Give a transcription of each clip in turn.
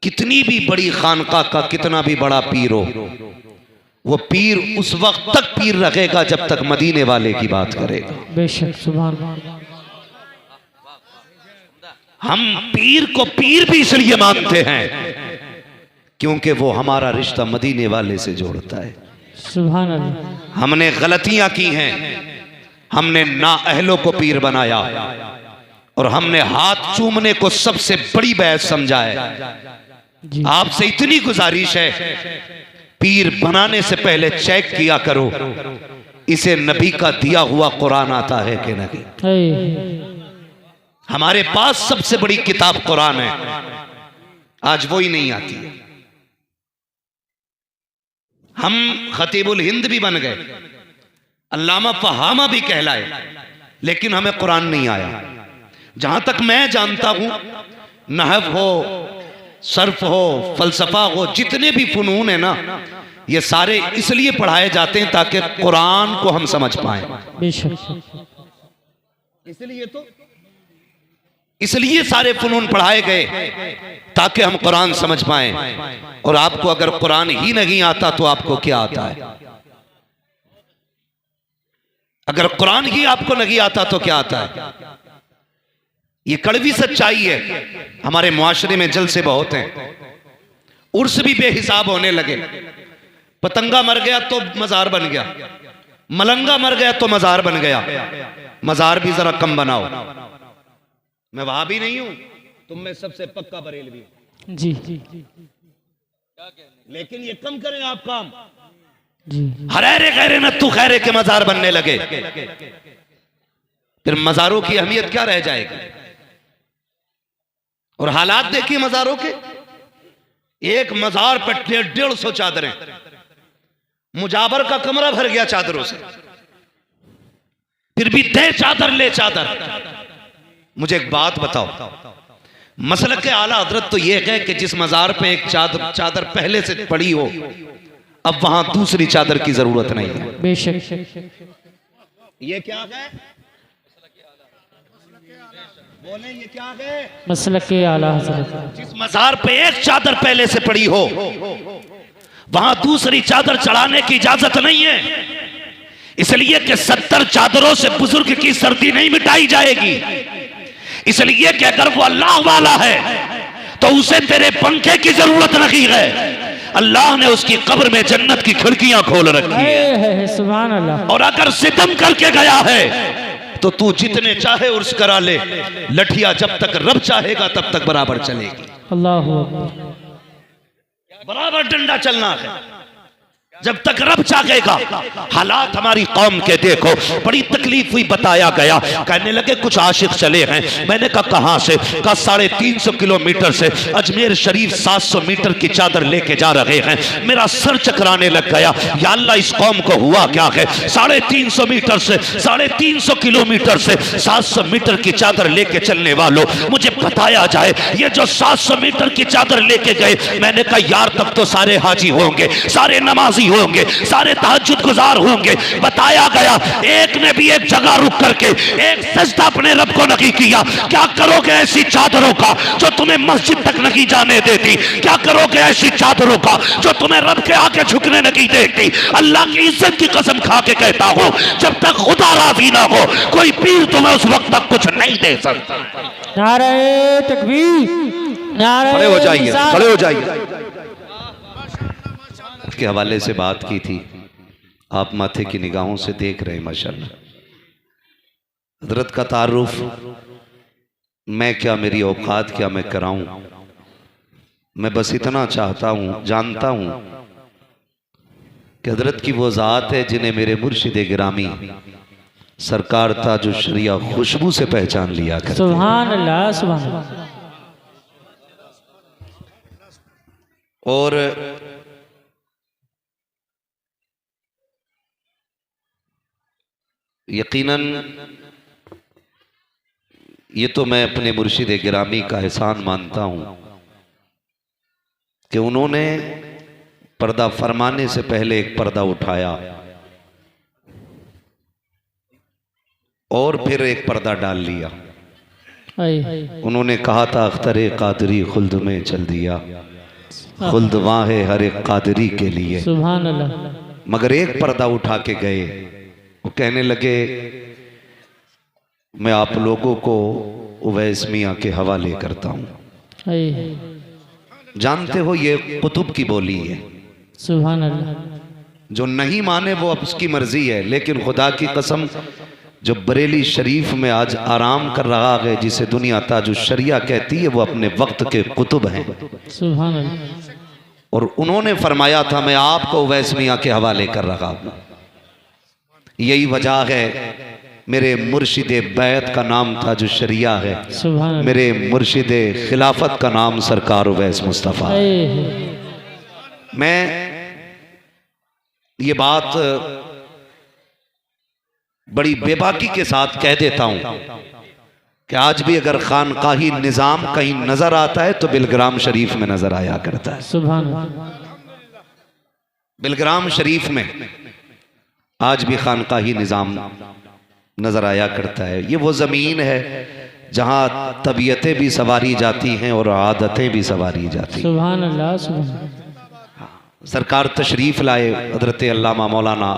कितनी भी बड़ी खानका का कितना भी बड़ा पीर हो, वो पीर उस वक्त तक पीर रखेगा जब तक मदीने वाले की बात करेगा। बेशक सुभान अल्लाह। हम पीर को पीर भी इसलिए मानते हैं क्योंकि वो हमारा रिश्ता मदीने वाले से जोड़ता है। सुभान अल्लाह। हमने गलतियां की हैं, हमने नाअहलों को पीर बनाया और हमने हाथ चूमने को सबसे बड़ी बहस समझा है। आपसे इतनी गुजारिश है, पीर बनाने से पहले चेक किया करो इसे नबी का दिया हुआ कुरान आता है कि नहीं। हमारे पास सबसे बड़ी किताब कुरान है, आज वो ही नहीं आती है। हम खतीबुल हिंद भी बन गए, अल्लामा फहामा भी कहलाए, लेकिन हमें कुरान नहीं आया। जहां तक मैं जानता हूं, नहव हो, सर्फ हो, फलसफा हो, जितने भी फनून है ना, ये सारे इसलिए पढ़ाए जाते हैं ताकि कुरान को हम समझ पाए। इसलिए सारे फनून पढ़ाए गए ताकि हम कुरान समझ पाए। और आपको अगर कुरान ही नहीं आता तो आपको क्या आता है? अगर कुरान ही आपको नहीं आता तो क्या आता है? ये कड़वी सच्चाई है। हमारे मुआशरे में जलसे बहुत हैं, उर्स भी बेहिसाब होने लगे। पतंगा मर गया तो मजार बन गया, मलंगा मर गया तो मजार बन गया। मजार भी जरा कम बनाओ। मैं वहां भी नहीं हूं, तुम में सबसे पक्का बरेलवी हूं जी, लेकिन ये कम करें आप काम। जी। हरेरे गहरे न तू खैरे के मजार बनने लगे, फिर मजारों की अहमियत क्या रह जाएगी? और हालात देखिए मजारों के, एक मजार पर 150 चादरें, मुजाबर का कमरा भर गया चादरों से, फिर भी दे चादर ले चादर। मुझे एक बात बताओ, मसलक के आला हजरत तो यह है कि जिस मजार पे एक चादर पहले से पड़ी हो, अब वहां दूसरी चादर की जरूरत नहीं है। बेशक। ये क्या है? बोले ये क्या है? मसलक के आला हज़रत। जिस मजार पे एक चादर पहले से पड़ी हो, वहां दूसरी चादर चढ़ाने की इजाजत नहीं है, इसलिए कि 70 चादरों से बुजुर्ग की सर्दी नहीं मिटाई जाएगी। इसलिए कि अगर वो अल्लाह वाला है तो उसे तेरे पंखे की जरूरत नहीं है। अल्लाह ने उसकी कब्र में जन्नत की खिड़कियां खोल रखी है। सुभान अल्लाह। और अगर सितम करके गया है तो तू जितने चाहे उर्स करा ले, लठिया जब तक रब चाहेगा तब तक बराबर चलेगी। अल्लाह बराबर डंडा चलना है जब तक रब चाहेगा। हालात हमारी कौम के देखो, बड़ी तकलीफ हुई, बताया गया। कहने लगे कुछ आशिक चले हैं। मैंने कहा कहां से? कहा 350 किलोमीटर से अजमेर शरीफ 700 मीटर की चादर लेके जा रहे हैं। मेरा सर चकराने लग गया, या अल्लाह इस कौम को हुआ क्या है? 350 मीटर से 350 किलोमीटर से 700 मीटर की चादर लेके चलने वालों, मुझे बताया जाए ये जो 700 मीटर की चादर लेके गए, मैंने कहा यार तब तो सारे हाजी होंगे, सारे नमाजी होंगे, सारे तहज्जुद गुजार होंगे। बताया गया एक ने भी एक जगह रुक करके एक सजदा अपने रब को नहीं किया। क्या करोगे ऐसी चादरों का जो तुम्हें मस्जिद तक नहीं जाने देती? क्या करोगे ऐसी चादरों का जो तुम्हें रब के आगे झुकने नहीं देती? अल्लाह की इज्जत की कसम खा के कहता हूं, जब तक खुदा राजी ना हो कोई पीर तुम्हें उस वक्त तक कुछ नहीं दे सकता। नारे तकबीर, नारे खड़े हो जाइए, खड़े हो जाइए। के हवाले से बात की थी, आप माथे की निगाहों से देख रहे हैं माशाल्लाह। हजरत का तारुफ मैं क्या, मेरी औकात क्या, मैं कराऊं? मैं बस इतना चाहता हूं, जानता हूं कि हजरत की वो ज़ात है जिन्हें मेरे मुर्शिद गिरामी सरकार ताजुल शरिया खुशबू से पहचान लिया करते। सुभान अल्लाह, सुभान अल्लाह। और यकीनन ये तो मैं अपने मुर्शिद गिरामी का एहसान मानता हूं कि उन्होंने पर्दा फरमाने से पहले एक पर्दा उठाया और फिर एक पर्दा डाल लिया। उन्होंने कहा था अख्तरे कादरी खुल्द में चल दिया, खुल्द वाहे हर एक कादरी के लिए। सुभान अल्लाह। मगर एक पर्दा उठा के गए, वो कहने लगे मैं आप लोगों को उवैस मियाँ के हवाले करता हूँ। जानते हो ये कुतुब की बोली है। सुभान अल्लाह। जो नहीं माने वो अब उसकी मर्जी है, लेकिन खुदा की कसम जो बरेली शरीफ में आज आराम कर रहा है, जिसे दुनिया ताजुश शरिया कहती है, वो अपने वक्त के कुतुब हैं। सुभान अल्लाह। और उन्होंने फरमाया था मैं आपको उवैस मियाँ के हवाले कर रहा हूँ। यही वजह है मेरे मुर्शिद बैत का नाम ताजुश शरिया है, सुभान अल्लाह। मेरे मुर्शिद खिलाफत का नाम सरकार उवैस मुस्तफ़ा। मैं ये बात बड़ी बेबाकी के साथ कह देता हूं कि आज भी अगर खानकाही निजाम कहीं नजर आता है तो बिलग्राम शरीफ में नजर आया करता है। सुभान अल्लाह। बिलग्राम शरीफ में आज भी खानकाही निजाम नजर आया करता है। ये वो जमीन है जहां तबीयतें भी सवारी जाती हैं और आदतें भी सवारी जाती हैं। सुभान अल्लाह। सुभान अल्लाह। सरकार तशरीफ लाए, हजरत अल्लामा मौलाना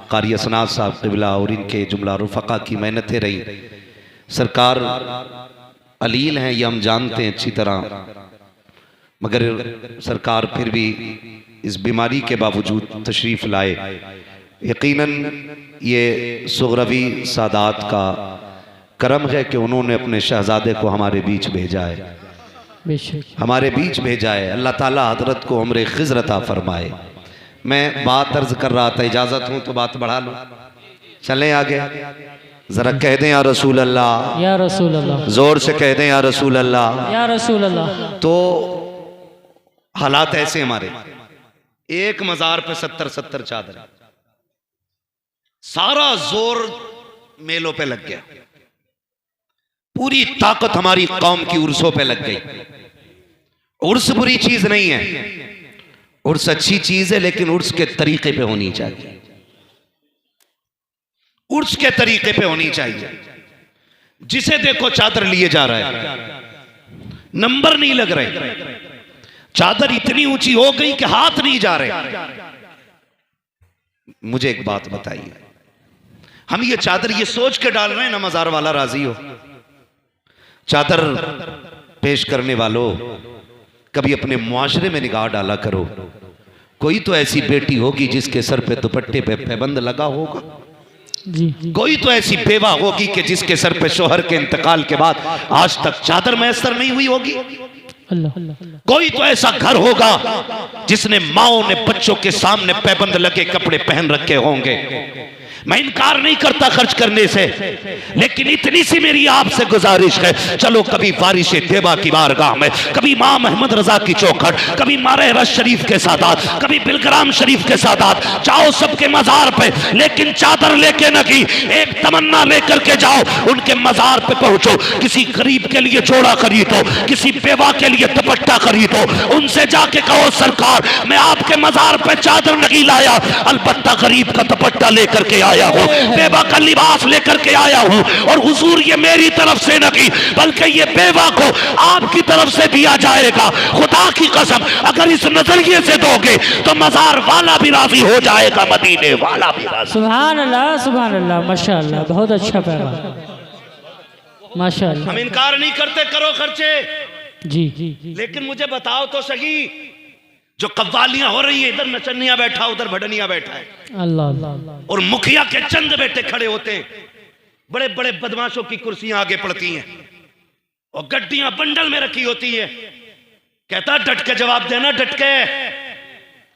कारी असनाद साहब क़िबला और इनके जुमला रुफ़क़ा की मेहनतें रही। सरकार अलील हैं ये हम जानते हैं अच्छी तरह, मगर सरकार फिर भी इस बीमारी के बावजूद तशरीफ़ लाए। यकीनन ये सुग़रवी सादात का करम है कि उन्होंने अपने शहजादे को हमारे बीच भेजा है, हमारे बीच भेजा है। अल्लाह ताला हजरत को उम्र खिज़्र अता फरमाए। मैं बात अर्ज कर रहा था, इजाज़त हो तो बात बढ़ा लो, चलें आगे। ज़रा कह दें या रसूल अल्लाह, या रसूल अल्लाह। ज़ोर से कह दें या रसूल अल्लाह, या रसूल अल्लाह। तो हालात ऐसे हमारे, एक मज़ार पे 70 चादर, सारा जोर मेलों पे लग गया, पूरी ताकत हमारी कौम की उर्सों पे लग गई। उर्स बुरी चीज नहीं है, उर्स अच्छी चीज है, लेकिन उर्स के तरीके पे होनी चाहिए, उर्स के तरीके पे होनी चाहिए। जिसे देखो चादर लिए जा रहा है, नंबर नहीं लग रहे, चादर इतनी ऊंची हो गई कि हाथ नहीं जा रहे। मुझे एक बात बताइए, हम ये चादर ये सोच के डाल रहे हैं ना मजार वाला राजी हो। चादर पेश करने वालों, कभी अपने मुआशरे में निगाह डाला करो। कोई तो ऐसी बेटी होगी जिसके सर पे दुपट्टे पे पैबंद लगा होगा, जी। कोई तो ऐसी बेवा होगी कि जिसके सर पे शोहर के इंतकाल के बाद आज तक चादर मैसर नहीं हुई होगी। कोई तो ऐसा घर होगा जिसने माओ ने बच्चों के सामने पैबंद लगे कपड़े पहन रखे होंगे। मैं इनकार नहीं करता खर्च करने से, लेकिन इतनी सी मेरी आपसे गुजारिश है, चलो कभी बारिश देवा की बारगाह में, कभी माँ महमद रजा की चौखट, कभी मारे शरीफ के सादात, कभी बिलग्राम शरीफ के सादात, जाओ सबके मजार पे, लेकिन चादर लेके नहीं, एक तमन्ना लेकर के जाओ, उनके मजार पे पहुंचो, किसी गरीब के लिए जोड़ा खरीदो, किसी बेवा के लिए दुपट्टा खरीदो, उनसे जाके कहो सरकार मैं आपके मजार पे चादर नहीं लाया, अलबत्ता गरीब का दुपट्टा लेकर के आया हूं, बेवा का लिबास लेकर के आया हूं, और हुजूर ये मेरी तरफ से नहीं बल्कि ये बेवा को आपकी तरफ से दिया जाएगा। खुदा की कसम अगर इस नजरिए से दोगे तो मजार वाला भी राजी हो जाएगा, मदीने वाला भी राजी। सुभान अल्लाह, सुभान अल्लाह, माशाअल्लाह, बहुत अच्छा पैगाम, माशाअल्लाह। हम इनकार नहीं करते, करो खर्चे, जी जी। लेकिन मुझे बताओ तो सही, जो कव्वालियां हो रही है, इधर नचनिया बैठा उधर भडनिया बैठा है, अल्लाह अल्लाह, और मुखिया के चंद बेटे खड़े होते हैं, बड़े बड़े बदमाशों की कुर्सियां आगे पड़ती हैं और गड्डियां बंडल में रखी होती है। कहता डट के जवाब देना, डट के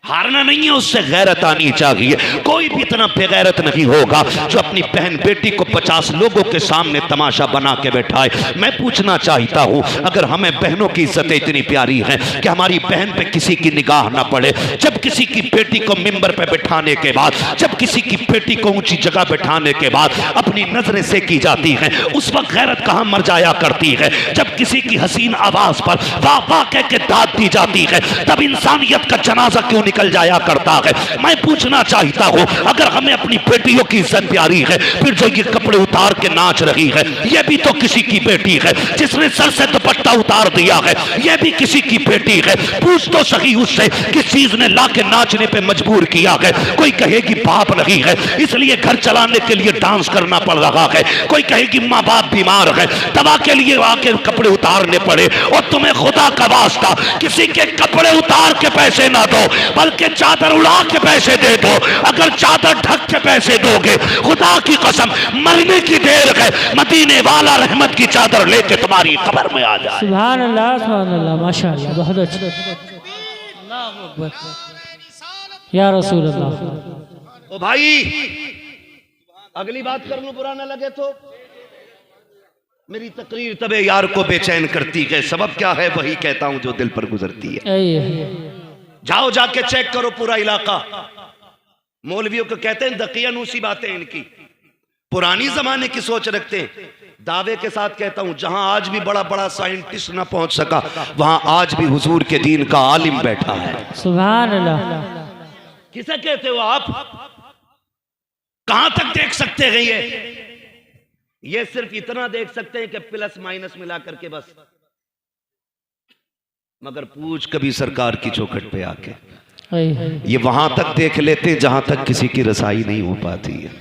हारना नहीं है, उससे गैरत आनी चाहिए। कोई भी इतना बेगैरत नहीं होगा जो अपनी बहन बेटी को 50 लोगों के सामने तमाशा बना के बैठाए। मैं पूछना चाहता हूं, अगर हमें बहनों की इज्जत इतनी प्यारी है कि हमारी बहन पे किसी की निगाह ना पड़े, जब किसी की बेटी को मिंबर पे बैठाने के बाद, जब किसी की बेटी को ऊंची जगह बैठाने के बाद अपनी नजरें सेकी जाती हैं, उस वक्त गैरत कहां मर जाया करती है। जब किसी की हसीन आवाज पर वाह वाह कह के दाद दी जाती है, तब इंसानियत का जनाजा क्यों निकल जाया करता है। मैं पूछना चाहता हूँ, अगर हमें अपनी बेटियों की इज्जत प्यारी है, फिर जो ये कपड़े उतार के नाच रही है, ये भी तो किसी की बेटी है। जिसने सर से दुपट्टा उतार दिया है, ये भी किसी की बेटी है। पूछ तो सही उससे किस चीज ने ला के नाचने पे मजबूर किया है। कोई कहेगी बाप नहीं है इसलिए घर चलाने के लिए डांस करना पड़ रहा है, कोई कहेगी माँ बाप बीमार है दवा के लिए आके कपड़े उतारने पड़े। और तुम्हें खुदा का वास्ता किसी के कपड़े उतार के पैसे ना दो, बल्कि चादर उड़ा के पैसे दे दो। अगर चादर ढक के पैसे दोगे, खुदा की कसम मरने की देर है, मदीने वाला रहमत की चादर लेके तुम्हारी कब्र में आ जाए। सुभान अल्लाह माशाअल्लाह, बहुत अच्छा। अल्लाहू अकबर या रसूल अल्लाह। ओ भाई, अगली बात कर लूं बुरा ना लगे तो। मेरी तकरीर तबे यार को बेचैन करती है, सबब क्या है वही कहता हूं जो दिल पर गुजरती है। जाओ जाके चेक करो पूरा इलाका। मौलवियों को कहते हैं दकियानूसी बातें इनकी, पुरानी जमाने की सोच रखते हैं। दावे के साथ कहता हूं, जहां आज भी बड़ा बड़ा साइंटिस्ट ना पहुंच सका, वहां आज भी हुजूर के दीन का आलिम बैठा है। सुभान अल्लाह। किसे कहते हो आप? कहां तक देख सकते हैं? ये सिर्फ इतना देख सकते हैं कि प्लस माइनस मिला करके बस, मगर पूछ कभी सरकार की चौखट पे आके ये वहां तक देख लेते हैं जहां तक किसी की रसाई नहीं हो पाती है।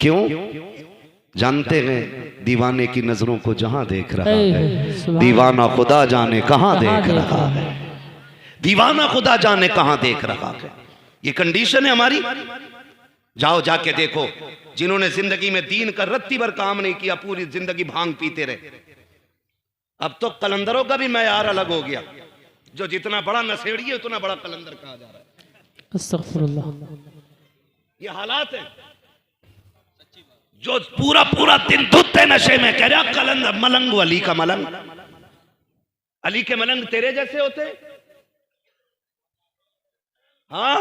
क्यों? जानते हैं दीवाने की नजरों को जहां देख रहा है, दीवाना खुदा जाने कहां देख रहा है। दीवाना खुदा जाने कहां देख रहा है। ये कंडीशन है हमारी। जाओ जाके देखो, जिन्होंने जिंदगी में दीन का रत्ती भर काम नहीं किया, पूरी जिंदगी भांग पीते रहे। अब तो कलंदरों का भी मैयार अलग हो गया, जो जितना बड़ा नशेड़ी है उतना बड़ा कलंदर कहा जा रहा है। अस्तगफुरुल्लाह। ये हालात है। जो पूरा पूरा दिन धुते नशे में, कह रहा कलंदर मलंग, अली का मलंग, अली के मलंग तेरे जैसे होते। हाँ,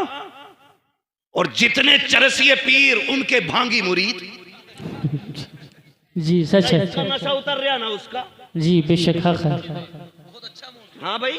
और जितने चरसिए पीर उनके भांगी मुरीद। जी सच है। नशा उतर रहा ना उसका। जी बेशक हक है। हाँ भाई,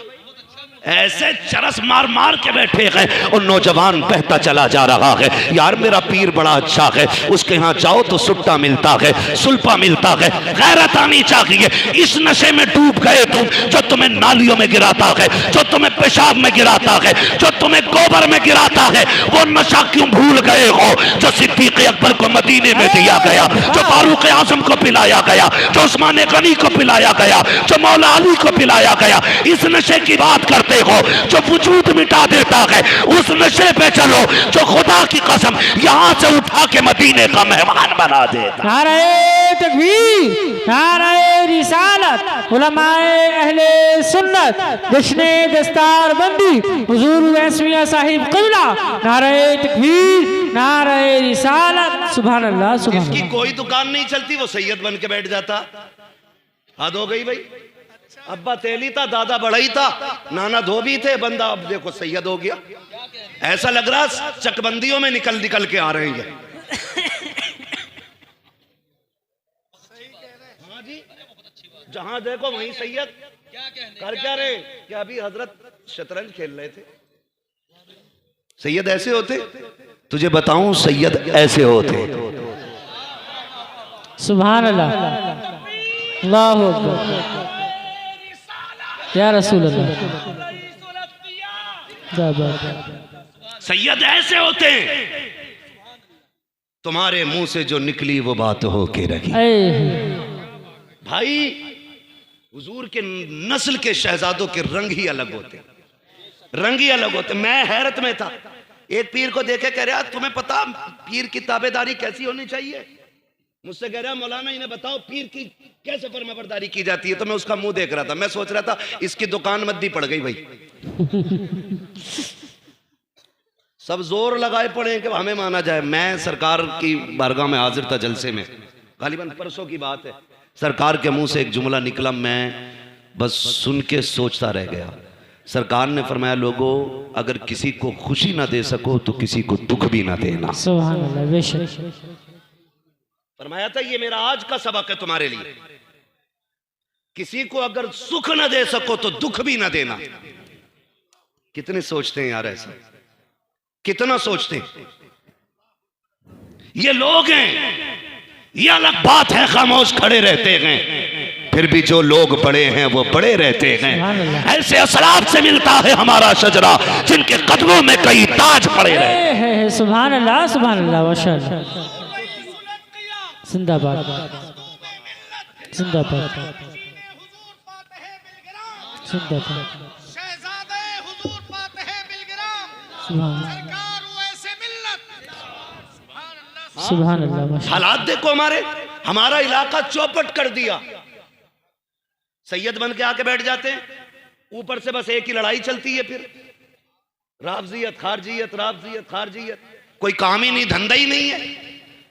ऐसे चरस मार मार के बैठे हैं और नौजवान बहता चला जा रहा है। यार मेरा पीर बड़ा अच्छा है, उसके यहाँ जाओ तो सुट्टा मिलता है, सुल्पा मिलता है। गैरत आनी चाहिए। इस नशे में डूब गए तुम, जो तुम्हें नालियों में गिराता है, जो तुम्हें पेशाब में गिराता है, जो तुम्हें गोबर में गिराता है, वो नशा क्यों भूल गए हो जो सिद्दीक अकबर को मदीने में दिया गया, जो फारूक आजम को पिलाया गया, जो उस्मान गनी को पिलाया गया, जो मौला अली को पिलाया गया। इस नशे की बात करते हो जो वजूद मिटा देता है, उस नशे पे चलो जो खुदा की कसम यहां से उठा के मदीने का मेहमान बना देता। नारे तकबीर, नारे रिसालत, उलमाए अहले सुन्नत, जश्ने दस्तार बंदी हुजूर वैसमिया साहिब क़िबला। नारे तकबीर, नारे रिसालत। सुभान अल्लाह, सुभान अल्लाह। इसकी कोई दुकान नहीं चलती, वो सैयद बन के बैठ जाता। हद हो गई भाई। अब्बा तेली था, दादा बढ़ई था, नाना धोबी थे, बंदा अब देखो सैयद हो गया। ऐसा लग रहा चकबंदियों में निकल निकल के आ रहे हैं। हाँ जी, जहां देखो वहीं सैयद। कर क्या रहे? क्या अभी हजरत शतरंज खेल रहे थे। सैयद ऐसे होते? तुझे बताऊं, सैयद ऐसे होते। सुभान अल्लाह, अल्लाहू अकबर या रसूल अल्लाह। सैयद ऐसे होते हैं, तुम्हारे मुंह से जो निकली वो बात हो के रही। भाई, हुजूर के नस्ल के शहजादों के रंग ही अलग होते, रंग ही अलग होते। मैं हैरत में था, एक पीर को देखे कह रहा तुम्हें पता पीर की ताबेदारी कैसी होनी चाहिए? मुझसे कह रहा मौलाना इन्हें बताओ पीर की कैसे फरमाबरदारी की जाती है। तो मैं उसका मुंह देख रहा था, मैं सोच रहा था इसकी दुकान मद्दी पड़ गई भाई। सब जोर लगाए पड़े कि हमें माना जाए। मैं सरकार की बारगाह में हाजिर था जलसे में, गालिबन परसों की बात है। सरकार के मुंह से एक जुमला निकला, मैं बस सुन के सोचता रह गया। सरकार ने फरमाया, लोगों अगर किसी को खुशी ना दे सको तो किसी को दुख भी ना देना। सुभान अल्लाह, बेशक। फरमाया था ये मेरा आज का सबक है तुम्हारे लिए, किसी को अगर सुख ना दे सको तो दुख भी ना देना। कितने सोचते हैं यार ऐसा, कितना सोचते हैं। ये लोग हैं, ये अलग बात है, खामोश खड़े रहते हैं, फिर भी जो लोग बड़े हैं वो बड़े रहते हैं। ऐसे असलाफ से मिलता है हमारा शजरा, जिनके कदमों में कई ताज पड़े रहे। सुभान अल्लाह, सुभान अल्लाह, माशाअल्लाह। जिंदाबाद, जिंदाबाद, जिंदाबाद। सुभान अल्लाह। हालात देखो हमारे, हमारा इलाका चौपट कर दिया। सैयद बन के आके बैठ जाते हैं, ऊपर से बस एक ही लड़ाई चलती है, फिर राफजियत खारजियत, राफजियत खारजियत, कोई काम ही नहीं, धंधा ही नहीं है।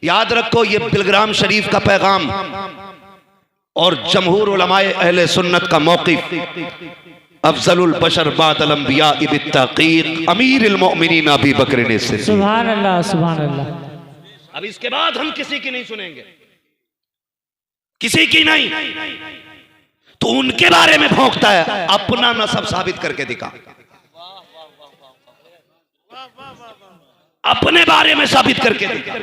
याद रखो, ये बिलग्राम शरीफ का पैगाम और जमहूर उलमाए अहले सुन्नत का मौक़िफ़, अफजलुल बशर बादल अंबिया बित्तक़ीक़ अमीरुल मोमिनीन अबी बकर ने से। सुभान अल्लाह, सुभान अल्लाह। अब इसके बाद हम किसी की नहीं सुनेंगे, किसी की नहीं। तो उनके बारे में भौंकता है, अपना नसब साबित करके दिखा, अपने बारे में साबित करके दिखा।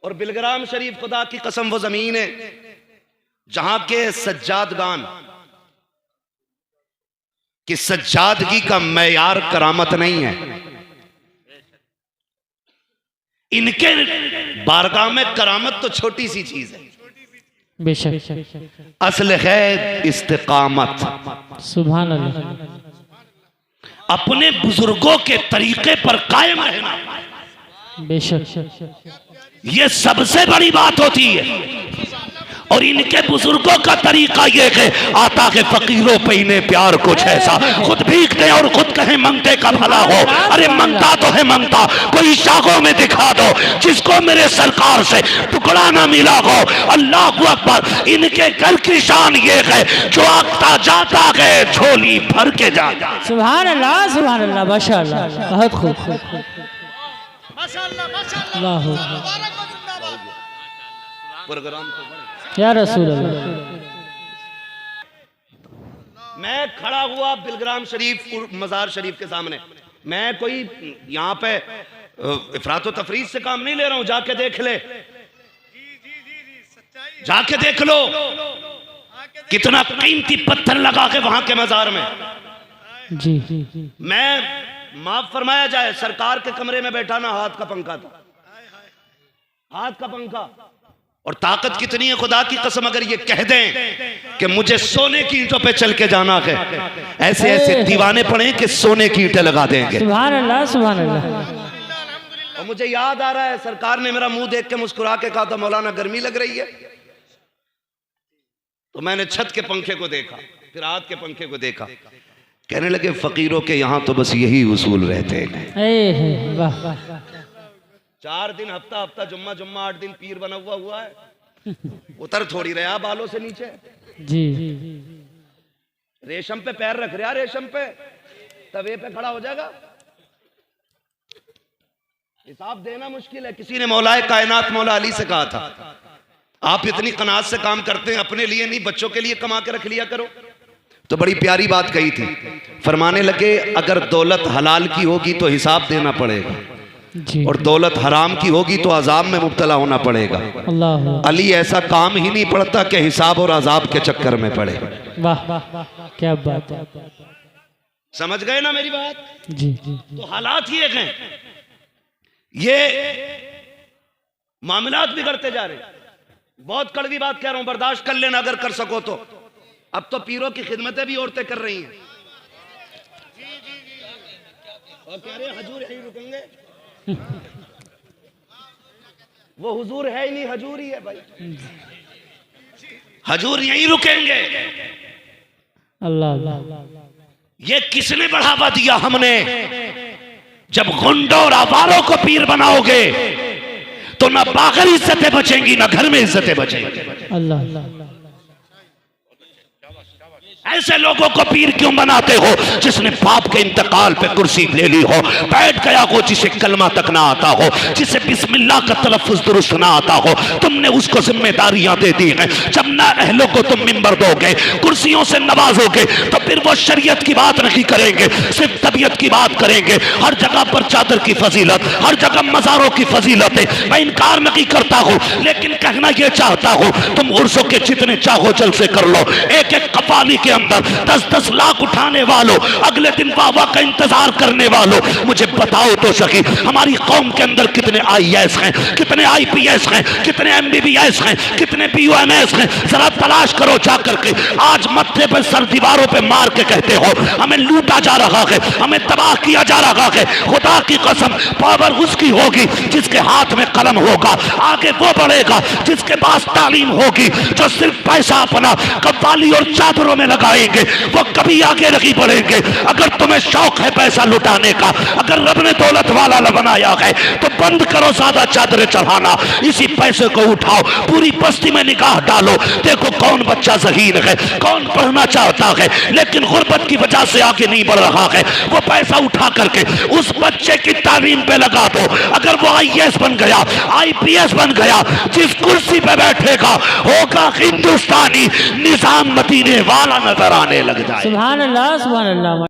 और बिलग्राम शरीफ, खुदा की कसम, वो जमीन है जहां के सज्जादगान कि सज्जादगी का मैयार करामत नहीं है। इनके बारगाह में करामत तो छोटी सी चीज है, बेशक। असल है इस्तिकामत। सुभान अल्लाह। अपने बुजुर्गों के तरीके पर कायम रहना, बेशक, ये सबसे बड़ी बात होती है। और इनके बुजुर्गों का तरीका ये है, आता के फकीरों पे इन्हें प्यार कुछ ऐसा, खुद भीख दे और खुद कहे मंगते का भला हो। अरे मंगता तो है मंगता, कोई शागों में दिखा दो जिसको मेरे सरकार से टुकड़ा ना मिला हो। अल्लाह अकबर। इनके घर की शान ये है, जो आता जाता है झोली भर के जाता। सुभान अल्लाह, सुभान अल्लाह, माशाअल्लाह, बहुत खूब, अल्लाह या रसूल अल्लाह। मैं खड़ा हुआ बिलग्राम शरीफ मजार शरीफ के सामने, मैं कोई यहाँ पे इफरात तफरीज से काम नहीं ले रहा हूं, जाके देख ले, जाके देख लो कितना कीमती पत्थर लगा के वहां के मजार में। जी, मैं माफ फरमाया जाए, सरकार के कमरे में बैठा ना, हाथ का पंखा था, हाथ का पंखा। और ताकत कितनी है, खुदा की कसम, अगर ये कह दें कि मुझे सोने की ईंटों पे चल के जाना है, ऐसे ऐसे दीवाने पड़े कि सोने की ईंटें लगा देंगे। सुभान अल्लाह, सुभान अल्लाह। और मुझे याद आ रहा है, सरकार ने मेरा मुंह देख के मुस्कुरा के कहा था, मौलाना गर्मी लग रही है। तो मैंने छत के पंखे को देखा, फिर हाथ के पंखे को देखा, कहने लगे फकीरों के यहाँ तो बस यही उसूल रहते हैं। वाह, 4 दिन हफ्ता हफ्ता, जुम्मा जुम्मा, 8 दिन पीर बना हुआ है, उतर थोड़ी रहा बालों से नीचे। जी, रेशम पे पैर रख रहा, रेशम पे, तवे पे खड़ा हो जाएगा। हिसाब देना मुश्किल है। किसी ने मौलाए कायनात मौला अली से कहा था, आप इतनी कनात से काम करते हैं, अपने लिए नहीं बच्चों के लिए कमा के रख लिया करो। तो बड़ी प्यारी बात कही थी, फरमाने लगे अगर दौलत हलाल की होगी तो हिसाब देना पड़ेगा, और दौलत हराम की होगी तो अजाब में मुब्तला होना पड़ेगा। अल्लाह। अली ऐसा काम ही नहीं पड़ता कि हिसाब और अजाब के चक्कर में पड़े। वाह, क्या बात है। समझ गए ना मेरी बात? जी। तो हालात ये हैं, ये मामलात बिगड़ते जा रहे। बहुत कड़वी बात कह रहा हूं, बर्दाश्त कर लेना अगर कर सको तो। अब तो पीरों की खिदमतें भी औरतें कर रही हैं, और कह रहे हजूर यहीं रुकेंगे। वो हुजूर है ही नहीं, हजूर ही है भाई, हजूर यहीं रुकेंगे। अल्लाह। ये किसने बढ़ावा दिया? हमने। जब गुंडों और आवारों को पीर बनाओगे तो ना बाहर इज्जतें बचेंगी, ना घर में इज्जतें बचेंगी। अल्लाह। ऐसे लोगों को पीर क्यों बनाते हो? जिसने बाप के इंतकाल पे कुर्सी ले ली हो, बैठ गया हो, जिसे कलमा तक ना आता हो, जिसे बिस्मिल्लाह का तलफ्फुज दुरुस्त ना आता हो, तुमने उसको जिम्मेदारियां दे दी हैं। जब ना अहलों को तुम मिंबर दोगे, कुर्सियों से नवाजोगे, तो फिर वो शरीयत की बात नहीं करेंगे, सिर्फ तबीयत की बात करेंगे। हर जगह पर चादर की फजीलत, हर जगह मज़ारों की फजीलत है। मैं इनकार नहीं करता हूँ, लेकिन कहना यह चाहता हूँ, तुम उर्सों के जितने चाहो जलसे कर लो, एक एक कपाली के अंदर 10-10 लाख उठाने वालों, अगले दिन वाह का इंतजार करने वालों, मुझे बताओ तो सही, हमारी कौम के अंदर कितने IAS हैं, कितने IPS हैं, कितने MBBS हैं, कितने PUMS हैं? जरा तलाश करो जाकर के। आज मत्थे पर सर दीवारों पे मार के कहते हो हमें लूटा जा रहा है, हमें तबाह किया जा रहा है। खुदा की कसम, पावर उसकी होगी जिसके हाथ में कलम होगा, आगे वो बढ़ेगा जिसके पास तालीम होगी। जो सिर्फ पैसा अपना कव्वाली और चादरों में लगाएंगे, वो कभी आगे नहीं बढ़ेंगे। अगर तुम्हें शौक है पैसा लुटाने का, अगर रब ने दौलत वाला बनाया है, तो बंद करो ज्यादा चादरें चढ़ाना, इसी पैसे को उठाओ, पूरी बस्ती में निगाह डालो, देखो कौन बच्चा ज़हीन है, कौन पढ़ना चाहता है लेकिन गुर्बत की वजह से आगे नहीं बढ़ रहा है। वो पैसा उठा करके उस बच्चे की तालीम पे लगा दो। अगर वो IAS बन गया, IPS बन गया, जिस कुर्सी पे बैठेगा होगा हिंदुस्तानी निजाम मदीने वाला नजर आने लग जाए। सुभान अल्लाह, सुभान अल्लाह।